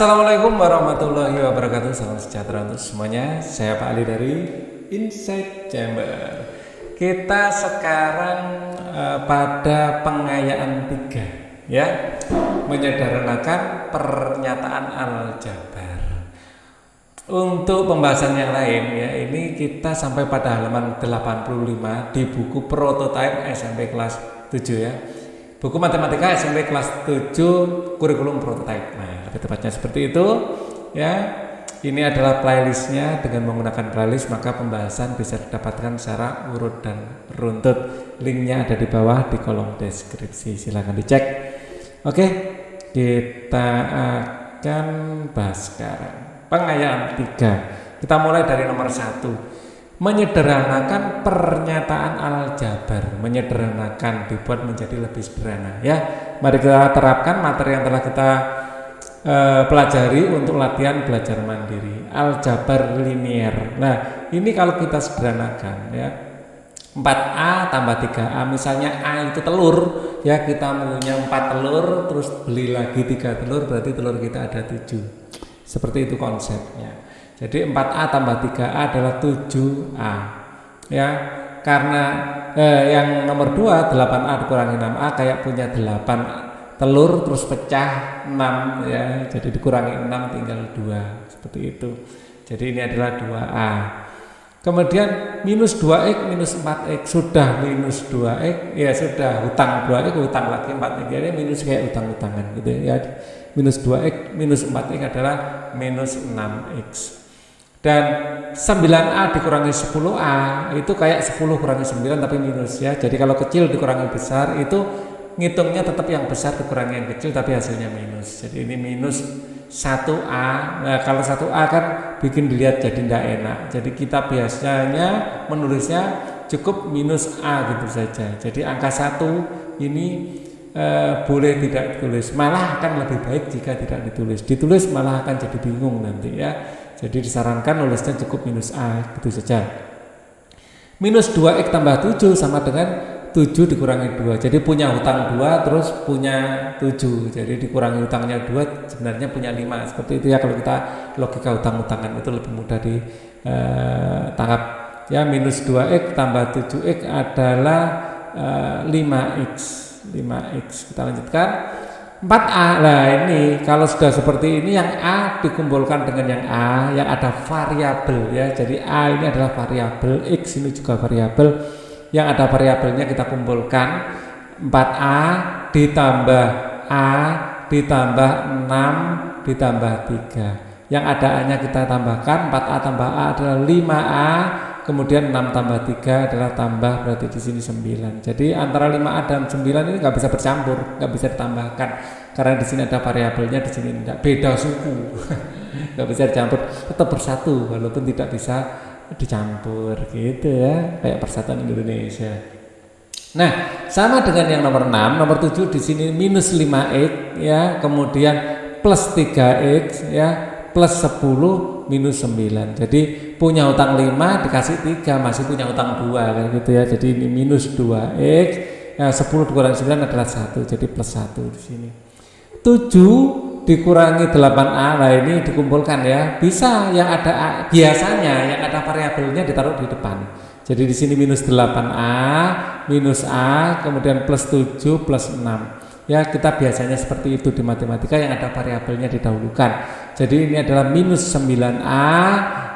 Assalamualaikum warahmatullahi wabarakatuh. Salam sejahtera untuk semuanya. Saya Pak Ali dari Insight Chamber. Kita sekarang pada pengayaan 3 ya, menyederhanakan pernyataan aljabar. Untuk pembahasan yang lain ya, ini kita sampai pada halaman 85 di buku prototype SMP kelas 7 ya. Buku matematika SMP kelas 7 kurikulum prototype. Nah, lebih tepatnya seperti itu ya. Ini adalah playlistnya. Dengan menggunakan playlist maka pembahasan bisa didapatkan secara urut dan runtut. Linknya ada di bawah di kolom deskripsi. Silahkan dicek. Oke, kita akan bahas sekarang pengayaan 3. Kita mulai dari nomor 1. Menyederhanakan pernyataan aljabar. Menyederhanakan, dibuat menjadi lebih sederhana ya. Mari kita terapkan materi yang telah kita pelajari untuk latihan belajar mandiri. Aljabar linier. Nah, ini kalau kita sederhanakan ya, 4A tambah 3A. Misalnya A itu telur ya, kita punya 4 telur, terus beli lagi 3 telur, berarti telur kita ada 7. Seperti itu konsepnya. Jadi 4A tambah 3A adalah 7A ya. Karena yang nomor 2 8A dikurangi 6A kayak punya 8 telur terus pecah 6 ya. Jadi dikurangi 6 tinggal 2. Seperti itu. Jadi ini adalah 2A. Kemudian minus 2X minus 4X. Sudah minus 2X ya, sudah hutang 2X, hutang lagi 4X. Jadi minus kayak hutang-hutangan gitu ya. Minus 2X minus 4X adalah minus 6X. Dan 9A dikurangi 10A itu kayak 10 kurangi 9 tapi minus ya. Jadi kalau kecil dikurangi besar itu ngitungnya tetap yang besar dikurangi yang kecil tapi hasilnya minus. Jadi ini minus 1A. Nah kalau 1A kan bikin dilihat jadi tidak enak. Jadi kita biasanya menulisnya cukup minus A gitu saja. Jadi angka 1 ini boleh tidak ditulis. Malah akan lebih baik jika tidak ditulis. Ditulis malah akan jadi bingung nanti ya. Jadi disarankan nulisnya cukup minus A gitu saja. Minus 2X tambah 7 sama dengan 7 dikurangi 2. Jadi punya hutang 2 terus punya 7. Jadi dikurangi hutangnya 2 sebenarnya punya 5. Seperti itu ya kalau kita logika hutang-hutangan itu lebih mudah ditangkap. Ya, minus 2X tambah 7X adalah 5X. 5X. Kita lanjutkan. 4A. Nah ini kalau sudah seperti ini yang A dikumpulkan dengan yang A yang ada variabel ya. Jadi A ini adalah variabel, X ini juga variabel. Yang ada variabelnya kita kumpulkan 4A ditambah A ditambah 6 ditambah 3. Yang ada A nya kita tambahkan, 4A tambah A adalah 5A. Kemudian 6 tambah 3 adalah tambah, berarti di sini 9. Jadi antara 5A dan 9 ini nggak bisa bercampur, nggak bisa ditambahkan. Karena di sini ada variabelnya, di sini tidak, beda suku. Nggak bisa dicampur, tetap bersatu walaupun tidak bisa dicampur gitu ya, kayak persatuan Indonesia. Nah, sama dengan yang nomor 6, nomor 7 di sini minus 5X ya, kemudian plus 3X ya, plus 10 minus 9. Jadi punya hutang 5 dikasih 3 masih punya hutang 2 kayak gitu ya. Jadi ini minus 2X ya, 10 dikurangi 9 adalah 1. Jadi plus 1 di sini. 7 dikurangi 8A. Nah ini dikumpulkan ya. Bisa yang ada A, biasanya yang ada variabelnya ditaruh di depan. Jadi di sini minus 8A, minus A, kemudian plus 7 plus 6. Ya kita biasanya seperti itu di matematika yang ada variabelnya didahulukan. Jadi ini adalah minus 9A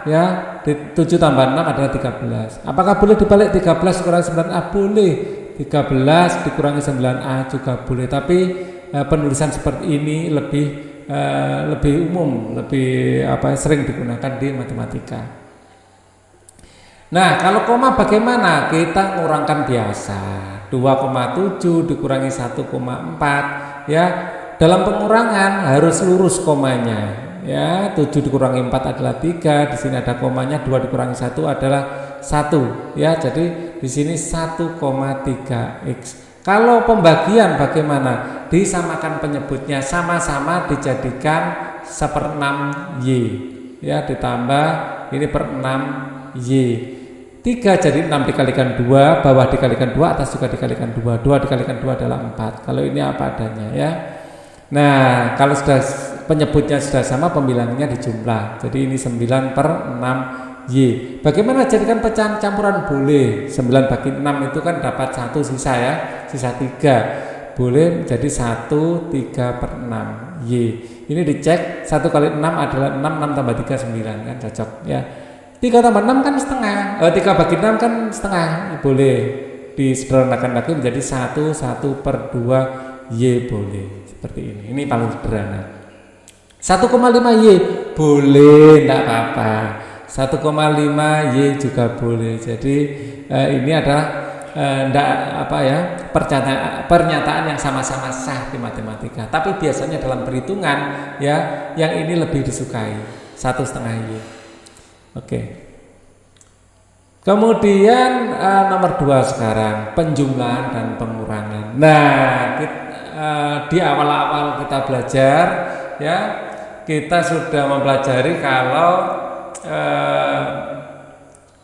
ya, 7 tambah 6 adalah 13. Apakah boleh dibalik 13 dikurangi 9A? Boleh. 13 dikurangi 9A juga boleh. Tapi penulisan seperti ini lebih umum, lebih sering digunakan di matematika. Nah kalau koma bagaimana? Kita ngurangkan biasa. 2,7 dikurangi 1,4 ya. Dalam pengurangan harus lurus komanya ya. 7 dikurangi 4 adalah 3, di sini ada komanya. 2 dikurangi 1 adalah 1 ya. Jadi di sini 1,3x. Kalau pembagian bagaimana? Disamakan penyebutnya, sama-sama dijadikan 1/6y ya, ditambah ini per 6y. 3 jadi 6 dikalikan 2, bawah dikalikan 2, atas juga dikalikan 2. 2 dikalikan 2 adalah 4. Kalau ini apa adanya ya. Nah, kalau sudah penyebutnya sudah sama, pembilangnya dijumlah. Jadi ini 9 per 6 Y. Bagaimana jadikan pecahan campuran? Boleh 9 bagi 6 itu kan dapat 1 sisa ya, sisa 3. Boleh jadi 1 3 per 6 Y. Ini dicek 1 kali 6 adalah 6, 6 tambah 3 9 kan cocok ya. 3 tambah 6 kan setengah, 3 bagi 6 kan setengah, boleh disederhanakan lagi menjadi 1 per 2 Y, boleh seperti ini. Ini paling sederhana. 1,5 Y boleh, tidak apa-apa. 1,5 Y juga boleh. Jadi ini adalah pernyataan yang sama-sama sah di matematika. Tapi biasanya dalam perhitungan ya, yang ini lebih disukai 1,5 Y. Oke. Kemudian nomor 2 sekarang, penjumlahan dan pengurangan. Nah, di awal-awal kita belajar ya, kita sudah mempelajari kalau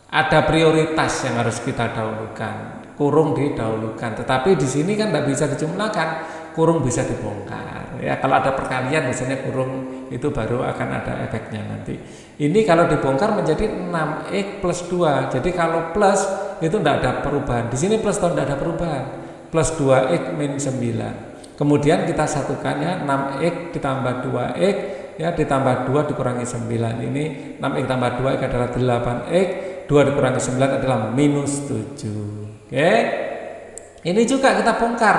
ada prioritas yang harus kita dahulukan, kurung didahulukan. Tetapi di sini kan tidak bisa dijumlahkan, kurung bisa dibongkar. Ya, kalau ada perkalian biasanya kurung itu baru akan ada efeknya nanti. Ini kalau dibongkar menjadi 6x plus 2. Jadi kalau plus itu tidak ada perubahan. Di sini plus atau tidak ada perubahan. Plus 2x min 9. Kemudian kita satukan ya, 6x ditambah 2x ya, ditambah 2 dikurangi 9. Ini 6x tambah 2x adalah 8x, 2 dikurangi 9 adalah minus 7. Oke. Ini juga kita bongkar.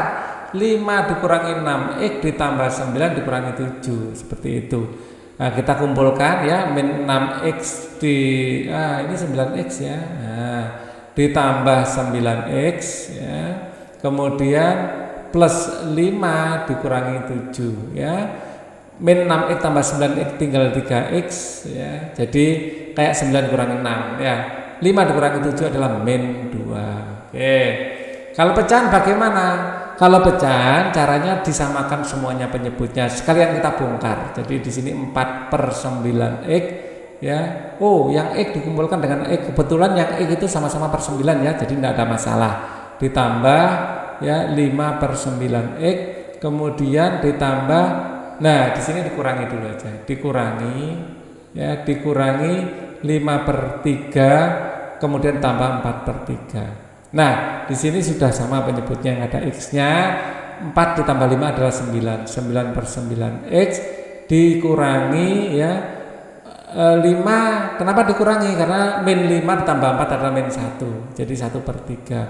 5 dikurangi 6x ditambah 9 dikurangi 7, seperti itu. Nah, kita kumpulkan ya, min 6x ini 9x ya. Nah, ditambah 9x ya. Kemudian plus 5 dikurangi 7 ya. Min 6x tambah 9x tinggal 3x ya. Jadi kayak 9 kurangi 6 ya. 5 dikurangi 7 adalah min 2. Oke. Kalau pecahan bagaimana? Kalau pecahan caranya disamakan semuanya penyebutnya. Sekalian kita bongkar. Jadi di sini 4 per 9x ya. Oh, yang x dikumpulkan dengan x. Kebetulan yang x itu sama-sama per 9 ya. Jadi tidak ada masalah. Ditambah ya 5 per 9x. Kemudian ditambah, nah di sini dikurangi dulu aja. Dikurangi ya, dikurangi 5 per 3. Kemudian tambah 4 per 3. Nah, di sini sudah sama penyebutnya, yang ada x-nya. 4 ditambah 5 adalah 9. 9 per 9x dikurangi ya 5. Kenapa dikurangi? Karena min 5 ditambah 4 adalah min 1. Jadi 1 per 3.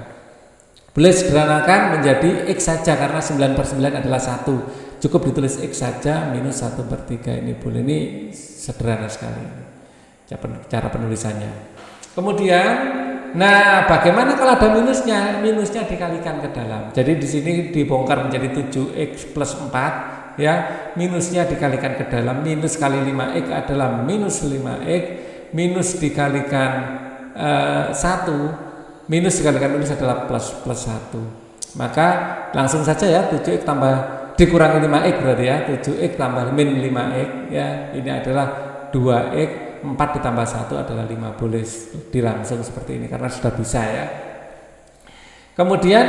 Boleh sederhanakan menjadi x saja karena 9 per 9 adalah 1. Cukup ditulis x saja minus 1 per 3. Ini boleh, ini sederhana sekali cara penulisannya. Kemudian, nah bagaimana kalau ada minusnya? Minusnya dikalikan ke dalam. Jadi di sini dibongkar menjadi 7x plus 4 ya. Minusnya dikalikan ke dalam. Minus kali 5x adalah minus 5x. Minus dikalikan 1. Minus dikalikan minus adalah plus 1. Maka langsung saja ya, 7x tambah dikurangi 5x berarti ya, 7x tambah min 5x ya. Ini adalah 2x. 4 ditambah 1 adalah 5. Boleh dilangsung seperti ini karena sudah bisa ya. Kemudian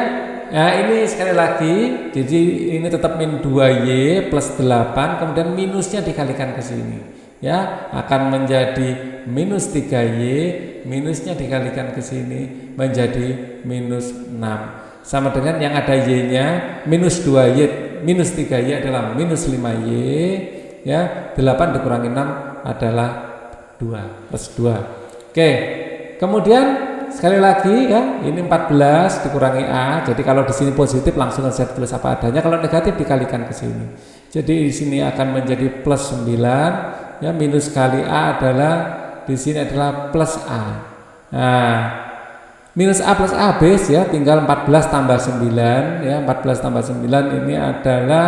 ya ini sekali lagi, jadi ini tetap min 2y plus 8. Kemudian minusnya dikalikan ke sini ya, akan menjadi minus 3y. Minusnya dikalikan ke sini menjadi minus 6. Sama dengan yang ada y-nya, minus 2y minus 3y adalah minus 5y ya. 8 dikurangi 6 adalah 2 plus 2. Oke. Kemudian sekali lagi ya, ini 14 dikurangi a. Jadi kalau di sini positif langsung saya tulis apa adanya. Kalau negatif dikalikan ke sini. Jadi di sini akan menjadi plus 9 ya, minus kali a adalah di sini adalah plus a. Nah, minus a plus a habis ya, tinggal 14 tambah 9 ya. 14 tambah 9 ini adalah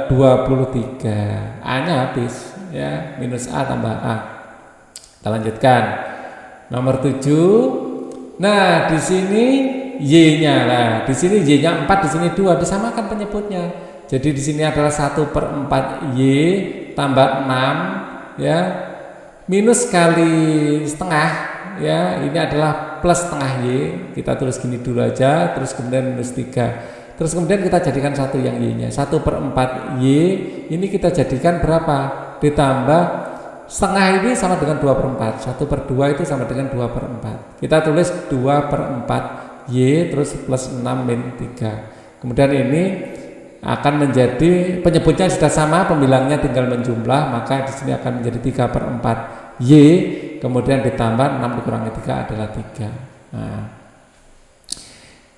23. A-nya habis ya, minus a tambah a. Kita lanjutkan. Nomor 7. Nah, di sini y-nya. Nah, di sini y-nya 4, di sini 2, disamakan penyebutnya. Jadi di sini adalah 1 per 4 y tambah 6 ya. Minus kali setengah ya, ini adalah plus setengah y. Kita tulis gini dulu aja, terus kemudian minus 3. Terus kemudian kita jadikan 1 yang Y-nya. 1/4 Y ini kita jadikan berapa? Ditambah setengah ini sama dengan 2/4. 1/2 itu sama dengan 2/4. Kita tulis 2/4 Y terus plus 6 min 3. Kemudian ini akan menjadi, penyebutnya sudah sama, pembilangnya tinggal menjumlah, maka di sini akan menjadi 3/4 Y, kemudian ditambah 6 dikurangi 3 adalah 3. Nah,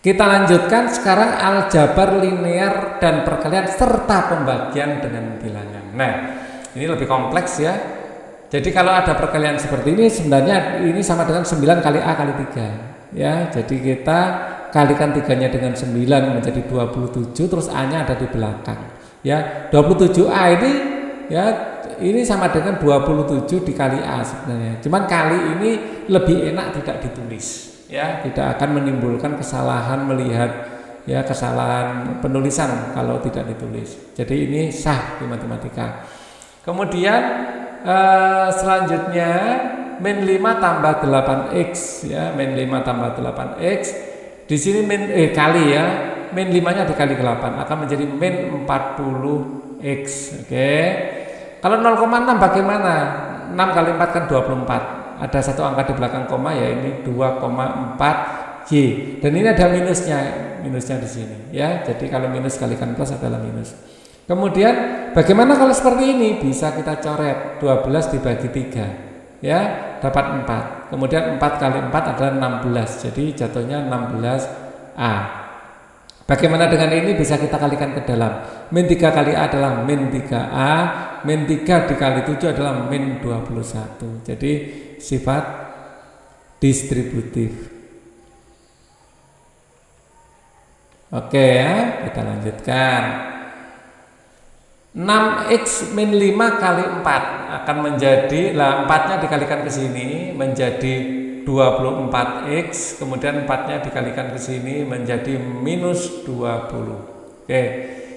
kita lanjutkan sekarang aljabar linear dan perkalian serta pembagian dengan bilangan. Nah, ini lebih kompleks ya. Jadi kalau ada perkalian seperti ini sebenarnya ini sama dengan 9 kali A kali 3 ya. Jadi kita kalikan 3-nya dengan 9 menjadi 27, terus A-nya ada di belakang ya. 27A ini ya, ini sama dengan 27 dikali A sebenarnya. Cuman kali ini lebih enak tidak ditulis ya, tidak akan menimbulkan kesalahan melihat ya, kesalahan penulisan kalau tidak ditulis. Jadi ini sah di matematika. Kemudian selanjutnya min 5 tambah 8x ya, min 5 tambah 8x. Di sini kali ya, min 5-nya dikali 8 akan menjadi min 40x. Oke. Kalau 0,6 bagaimana? 6 kali 4 kan 24. Ada satu angka di belakang koma ya, ini 2,4 Y. Dan ini ada minusnya di sini ya. Jadi kalau minus kalikan plus adalah minus. Kemudian bagaimana kalau seperti ini? Bisa kita coret 12 dibagi 3 ya, dapat 4. Kemudian 4 kali 4 adalah 16. Jadi jatuhnya 16A. Bagaimana dengan ini? Bisa kita kalikan ke dalam. Min 3 kali A adalah min 3A, min 3 dikali 7 adalah min 21. Jadi sifat distributif. Oke ya, kita lanjutkan. 6x min 5 kali 4 akan menjadi, 4-nya dikalikan ke sini menjadi 24x, kemudian 4-nya dikalikan ke sini menjadi minus 20. Oke,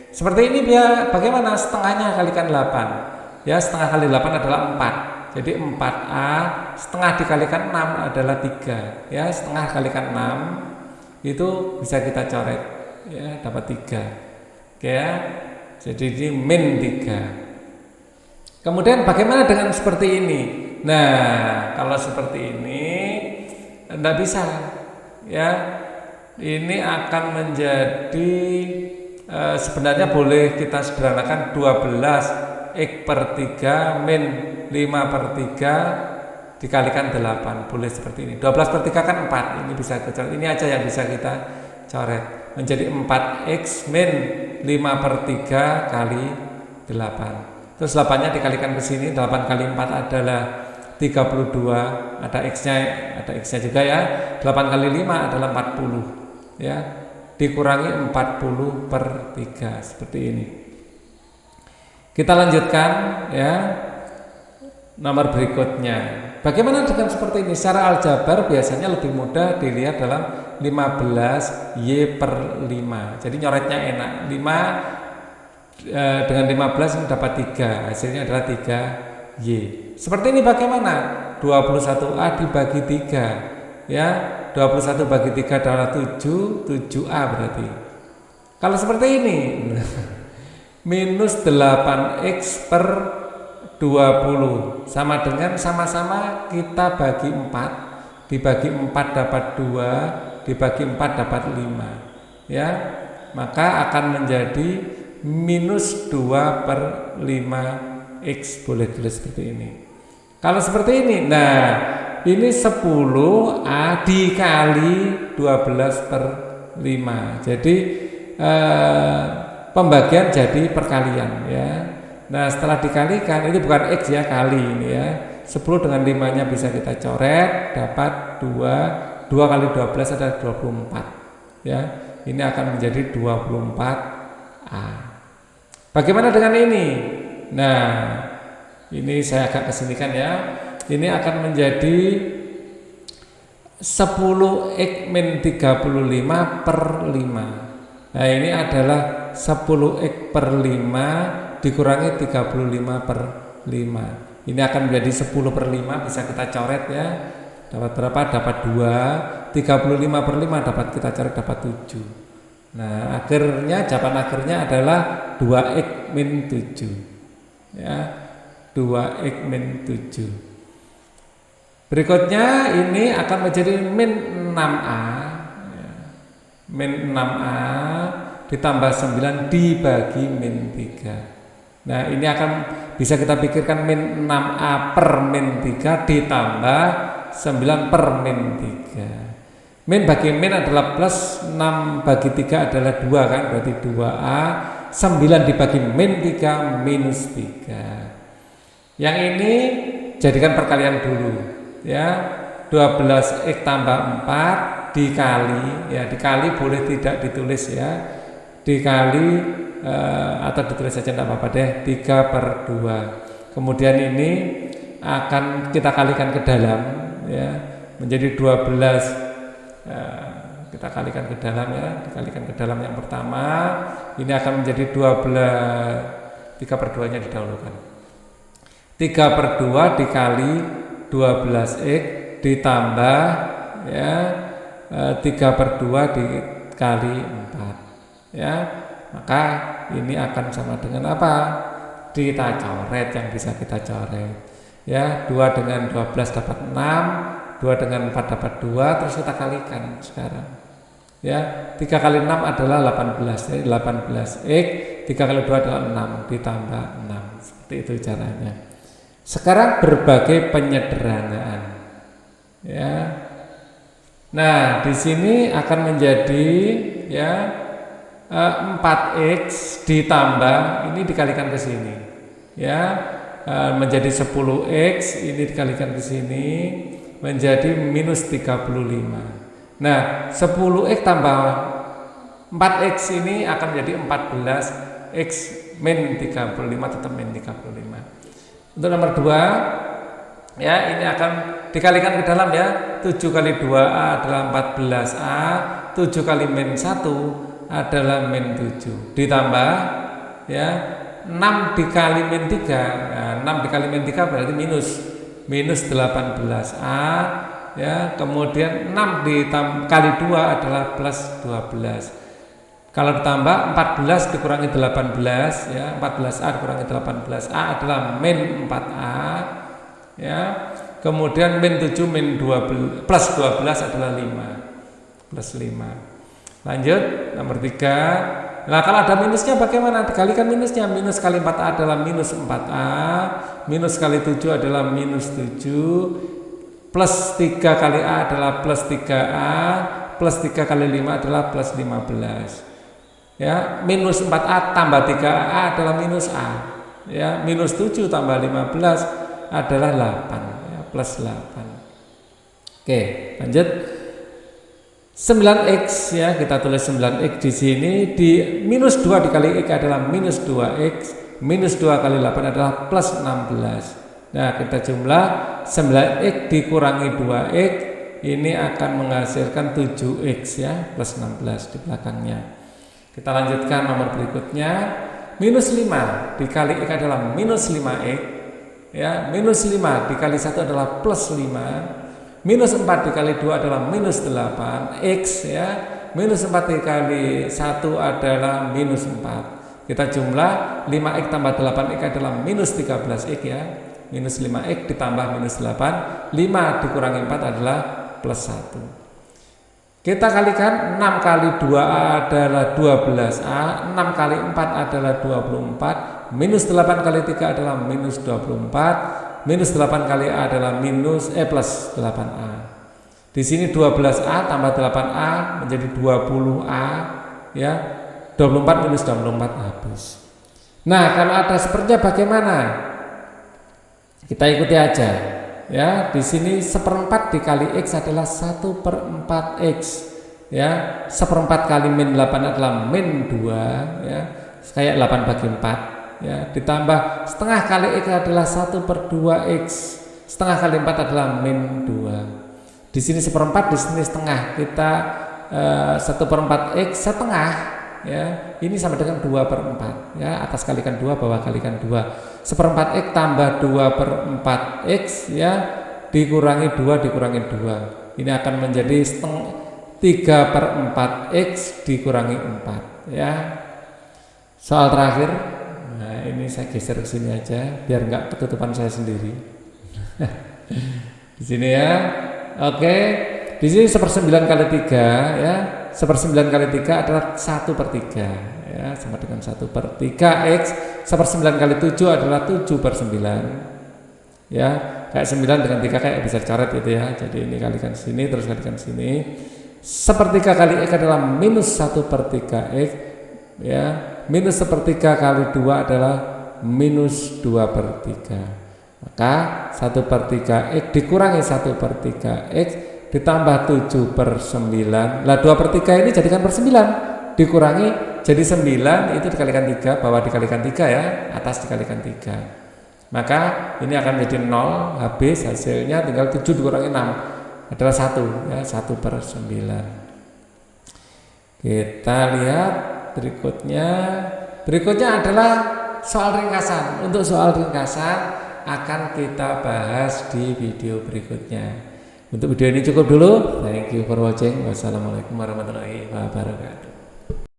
seperti ini dia. Bagaimana setengahnya kalikan 8 ya, setengah kali 8 adalah 4, jadi 4A, setengah dikalikan 6 adalah 3 ya, setengah kalikan 6 itu bisa kita coret ya, dapat 3. Oke ya, jadi ini min 3. Kemudian bagaimana dengan seperti ini? Nah, kalau seperti ini tidak bisa ya. Ini akan menjadi sebenarnya boleh kita sederhanakan 12x/3 min 5/3 dikalikan 8. Boleh seperti ini. 12/3 kan 4. Ini bisa kita coret. Ini aja yang bisa kita coret. Menjadi 4x min 5/3 kali 8. Terus 8-nya dikalikan ke sini, 8 kali 4 adalah 32, ada X-nya juga ya. 8 kali 5 adalah 40 ya. Dikurangi 40/3 seperti ini. Kita lanjutkan ya. Nomor berikutnya. Bagaimana dengan seperti ini? Secara aljabar biasanya lebih mudah dilihat dalam 15Y/5. Jadi nyoretnya enak. 5 dengan 15 ini dapat 3, hasilnya adalah 3Y. Seperti ini bagaimana? 21A dibagi 3 ya, 21 bagi 3 adalah 7, 7A berarti. Kalau seperti ini minus 8x/20 sama dengan sama-sama kita bagi 4, dibagi 4 dapat 2, dibagi 4 dapat 5 ya, maka akan menjadi minus 2/5x. Boleh tulis seperti ini. Kalau seperti ini, nah ini 10A dikali 12/5. Jadi pembagian jadi perkalian ya. Nah setelah dikalikan, ini bukan X ya, kali ini ya. 10 dengan 5-nya bisa kita coret, dapat 2. 2 kali 12 adalah 24 ya. Ini akan menjadi 24A. Bagaimana dengan ini? Nah, ini saya agak kesinikan ya. Ini akan menjadi 10x min 35/5. Nah, ini adalah 10x/5 dikurangi 35/5. Ini akan menjadi 10/5, bisa kita coret ya. Dapat berapa? Dapat 2. 35/5 dapat kita coret, dapat 7. Nah, jawaban akhirnya adalah 2x min 7. Ya, 2x min 7. Berikutnya ini akan menjadi min 6a. Ya, min 6a ditambah 9 dibagi min 3. Nah, ini akan bisa kita pikirkan min 6a per min 3 ditambah 9 per min 3. Min bagi min adalah plus, 6 bagi 3 adalah 2 kan, berarti 2a, 9 dibagi min 3 minus 3. Yang ini jadikan perkalian dulu ya. 12x tambah 4 dikali, ya dikali boleh tidak ditulis ya, dikali atau ditulis saja tidak apa-apa deh, 3/2. Kemudian ini akan kita kalikan ke dalam ya, menjadi 12. Kita kalikan ke dalam ya, dikalikan ke dalam yang pertama, ini akan menjadi 12, 3/2 nya didahulukan. 3/2 dikali 12x ditambah ya 3/2 dikali 4 ya, maka ini akan sama dengan apa? Kita coret, yang bisa kita coret ya. 2 dengan 12 dapat 6, 2 dengan 4 dapat 2, terus kita kalikan sekarang ya. 3 kali 6 adalah 18 ya, 18x, 3 kali 2 adalah 6 ditambah 6. Seperti itu caranya. Sekarang berbagai penyederhanaan ya. Nah, di sini akan menjadi ya 4x ditambah, ini dikalikan ke sini ya, menjadi 10x, ini dikalikan ke sini menjadi minus 35. Nah, 10x tambah 4x ini akan menjadi 14x min 35, tetap min 35. Untuk nomor 2 ya, ini akan dikalikan ke dalam ya. 7 kali 2a adalah 14a, 7 kali min 1 adalah min 7 ditambah ya 6 dikali min 3. Nah, 6 dikali min 3 berarti minus 18a ya. Kemudian 6 dikali 2 adalah plus 12. Kalau ditambah 14 dikurangi 18 ya, 14a dikurangi 18a adalah min 4a ya. Kemudian min 7 min 12 plus 12 adalah 5 plus 5. Lanjut nomor 3. Nah, kalau ada minusnya bagaimana? Dikalikan minusnya. Minus kali 4a adalah minus 4a, minus kali 7 adalah minus 7, plus 3 kali a adalah plus 3a, plus 3 kali 5 adalah plus 15 ya. Minus 4a tambah 3a adalah minus a ya. Minus 7 tambah 15 adalah 8 ya, plus 8. Oke, lanjut. 9x ya, kita tulis 9x di sini. Di minus 2 dikali x adalah minus 2x, minus 2 kali 8 adalah plus 16. Nah, kita jumlah 9x dikurangi 2x, ini akan menghasilkan 7x ya, plus 16 di belakangnya. Kita lanjutkan nomor berikutnya. Minus 5 dikali x adalah minus 5x ya, minus 5 dikali 1 adalah plus 5. Minus 4 dikali 2 adalah minus 8x ya. Minus 4 dikali 1 adalah minus 4. Kita jumlah 5x tambah 8x adalah minus 13x ya. Minus 5x ditambah minus 8, 5 dikurangi 4 adalah plus 1. Kita kalikan, 6 kali 2a adalah 12a, 6 kali 4 adalah 24, minus 8 kali 3 adalah minus 24, minus 8 kali a adalah plus 8a. Di sini 12a tambah 8a menjadi 20a ya. 24 minus 24 habis. Nah, kalau ada sepertinya bagaimana? Kita ikuti aja ya. Di sini 1/4 dikali x adalah 1/4x ya. 1/4 kali min 8 adalah min 2 ya. Kayak 8 bagi 4 ya, ditambah setengah kali x adalah 1/2x, setengah kali 4 adalah min 2. Di sini 1/4, di sini setengah. Kita 1/4x setengah ya, ini sama dengan 2/4 ya. Atas kalikan 2, bawah kalikan 2. 1/4x tambah 2/4x ya, dikurangi 2 dikurangi 2, ini akan menjadi 3/4 X dikurangi 4 ya. Soal terakhir. Nah, ini saya geser ke sini aja biar nggak ketutupan saya sendiri. Di sini ya. Oke. Di sini 1/9 kali 3 ya. 1/9 kali 3 adalah 1/3 ya, sama dengan 1/3 X. 1/9 kali 7 adalah 7/9 ya. Kayak 9 dengan 3 kayak bisa coret gitu ya. Jadi ini kalikan sini terus kalikan sini. 1/3 kali X adalah minus 1/3 X ya. Minus 1/3 kali 2 adalah minus 2/3. Maka 1/3 X dikurangi 1/3 X ditambah 7/9. Lah 2/3 ini jadikan per 9 dikurangi jadi 9 itu dikalikan 3, bawah dikalikan 3 ya, atas dikalikan 3. Maka ini akan menjadi 0, habis hasilnya tinggal 7 dikurangi 6 adalah 1 ya, 1/9. Kita lihat berikutnya. Berikutnya adalah soal ringkasan. Untuk soal ringkasan akan kita bahas di video berikutnya. Untuk video ini cukup dulu. Thank you for watching. Wassalamualaikum warahmatullahi wabarakatuh.